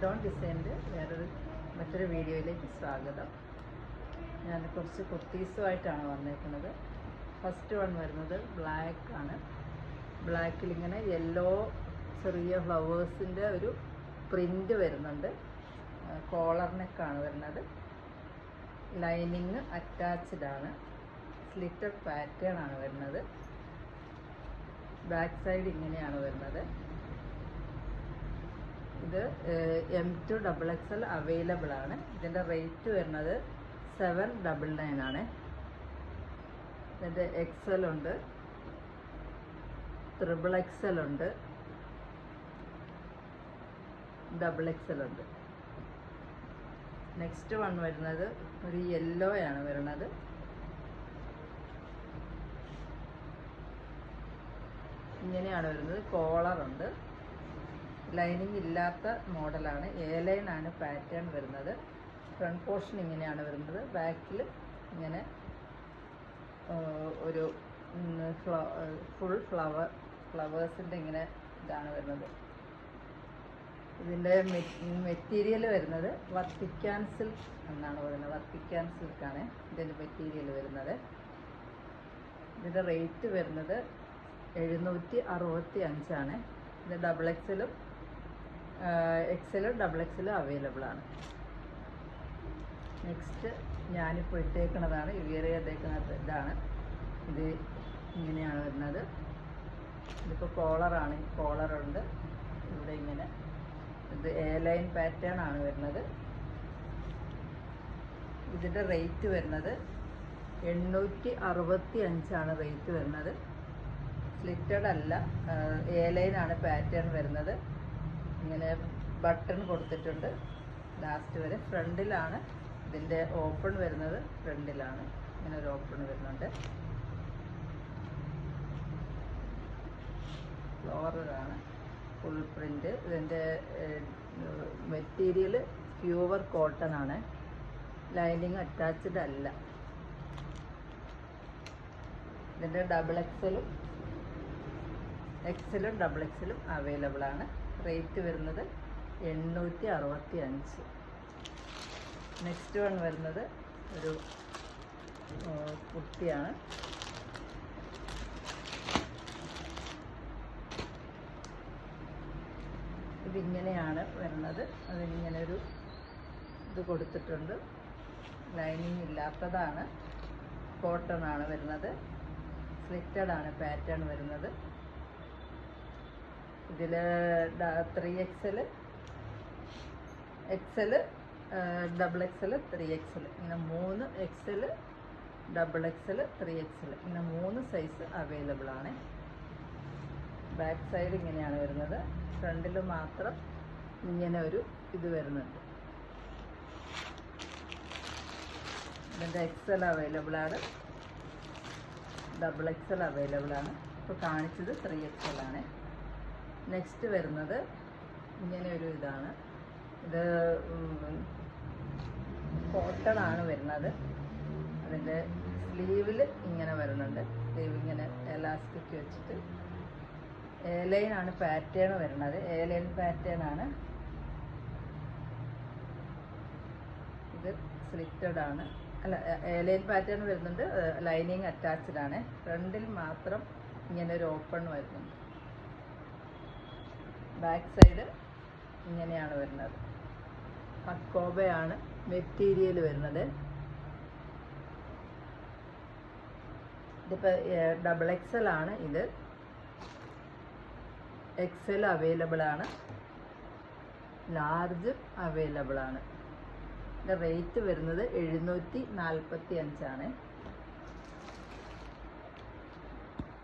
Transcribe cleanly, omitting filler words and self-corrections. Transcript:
Don ഡിസൈനിൻ്റെ മറ്റൊരു വീഡിയോയിലേക്ക് സ്വാഗതം. ഞാൻ കുറച്ച് കുർത്തീസുമായിട്ടാണ് വന്നേക്കുന്നത്. ഫസ്റ്റ് വൺ വരുന്നത് ബ്ലാക്ക് ആണ്. ബ്ലാക്കിൽ ഇങ്ങനെ യെല്ലോ ചെറിയ ഫ്ലവേഴ്സിൻ്റെ ഒരു പ്രിൻ്റ് വരുന്നുണ്ട്. കോളർ നെക്കാണ് വരുന്നത്. ലൈനിങ് അറ്റാച്ച്ഡ് ആണ്. സ്ലിറ്റഡ് പാറ്റേൺ ആണ് വരുന്നത്. ബാക്ക് സൈഡ് ഇങ്ങനെയാണ് വരുന്നത്. ഇത് M2 XXL അവൈലബിൾ ആണ്. ഇതിൻ്റെ റേറ്റ് വരുന്നത് 799 ആണ്. ഇതിൻ്റെ XL ഉണ്ട്, XXL ഉണ്ട്, XXL ഉണ്ട്. നെക്സ്റ്റ് വൺ വരുന്നത് ഒരു യെല്ലോ ആണ് വരുന്നത്. ഇങ്ങനെയാണ് വരുന്നത്. കോളറുണ്ട്. ലൈനിങ് ഇല്ലാത്ത മോഡലാണ്. ലൈൻ ആണ് പാറ്റേൺ വരുന്നത്. ഫ്രണ്ട് പോർഷൻ ഇങ്ങനെയാണ് വരുന്നത്. ബാക്കിൽ ഇങ്ങനെ ഒരു ഫുൾ ഫ്ലവേഴ്സിൻ്റെ ഇങ്ങനെ ഇതാണ് വരുന്നത്. ഇതിൻ്റെ മെറ്റീരിയൽ വരുന്നത് വർത്തിക്കാൻ സിൽക്ക് എന്നാണ് പറയുന്നത്. വർത്തിക്കാൻ സിൽക്കാണ് ഇതിൻ്റെ മെറ്റീരിയൽ വരുന്നത്. ഇതിൻ്റെ റേറ്റ് വരുന്നത് 765 ആണ്. ഇത് XXLും XLും XXLും അവൈലബിൾ ആണ്. നെക്സ്റ്റ് ഞാനിപ്പോൾ ഇട്ടേക്കുന്നതാണ്, വിയർ ചെയ്തേക്കുന്നത് ഇതാണ്. ഇത് ഇങ്ങനെയാണ് വരുന്നത്. ഇതിപ്പോൾ കോളറാണ്. കോളറുണ്ട് ഇവിടെ ഇങ്ങനെ. ഇത് ലൈൻ പാറ്റേൺ ആണ് വരുന്നത്. ഇതിൻ്റെ റേറ്റ് വരുന്നത് 865 ആണ് റേറ്റ് വരുന്നത്. സ്ലിറ്റഡ് അല്ല, ലൈൻ ആണ് പാറ്റേൺ വരുന്നത്. ഇങ്ങനെ ബട്ടൺ കൊടുത്തിട്ടുണ്ട് ലാസ്റ്റ് വരെ. ഫ്രണ്ടിലാണ് ഇതിൻ്റെ ഓപ്പൺ വരുന്നത്. ഫ്രണ്ടിലാണ് ഇങ്ങനെ ഒരു ഓപ്പൺ വരുന്നുണ്ട്. ഫ്ലോറലാണ് ഫുൾ പ്രിൻ്റ്. ഇതിൻ്റെ മെറ്റീരിയൽ പ്യുവർ കോട്ടൺ ആണ്. ലൈനിങ് അറ്റാച്ച്ഡ് അല്ല. ഇതിൻ്റെ XXLും XLും XXLും അവൈലബിൾ ആണ്. റേറ്റ് വരുന്നത് 865. നെക്സ്റ്റ് വൺ വരുന്നത് ഒരു കുർത്തിയാണ്. ഇതിങ്ങനെയാണ് വരുന്നത്. അതിനിങ്ങനെ ഒരു ഇത് കൊടുത്തിട്ടുണ്ട്. ലൈനിങ് ഇല്ലാത്തതാണ്. കോട്ടൺ ആണ് വരുന്നത്. സ്ലിറ്റഡ് ആണ് പാറ്റേൺ വരുന്നത്. ഇതിൽ 3XL, XL, XXL, 3XL ഇങ്ങനെ 3 XL, XXL, 3XL ഇങ്ങനെ 3 സൈസ് അവൈലബിൾ ആണ്. ബാക്ക് സൈഡ് ഇങ്ങനെയാണ് വരുന്നത്. ഫ്രണ്ടിൽ മാത്രം ഇങ്ങനെ ഒരു ഇത് വരുന്നുണ്ട്. ഇതിൻ്റെ XL അവൈലബിൾ ആണ്, XXL അവൈലബിൾ ആണ്. ഇപ്പോൾ കാണിച്ചത് 3XL ആണ്. നെക്സ്റ്റ് വരുന്നത് ഇങ്ങനെ ഒരു ഇതാണ്. ഇത് കോട്ടൺ ആണ് വരുന്നത്. അതിൻ്റെ സ്ലീവിൽ ഇങ്ങനെ വരുന്നുണ്ട്. സ്ലീവ് ഇങ്ങനെ എലാസ്റ്റിക് വെച്ചിട്ട് ലൈൻ ആണ് പാറ്റേൺ വരുന്നത്. ലൈൻ പാറ്റേൺ ആണ്. ഇത് സ്ലിറ്റഡ് ആണ്. അല്ല, ലൈൻ പാറ്റേൺ വരുന്നുണ്ട്. ലൈനിങ് അറ്റാച്ച്ഡ് ആണ്. ഫ്രണ്ടിൽ മാത്രം ഇങ്ങനെ ഒരു ഓപ്പൺ വരുന്നുണ്ട്. ബാക്ക് സൈഡ് ഇങ്ങനെയാണ് വരുന്നത്. അക്കോബയാണ് മെറ്റീരിയൽ വരുന്നത്. ഇതിപ്പോൾ XXL ആണ്. ഇത് XL അവൈലബിൾ ആണ്. ലാർജ് അവൈലബിൾ ആണ്. ഇതിൻ്റെ റേറ്റ് വരുന്നത് 745 ആണ്.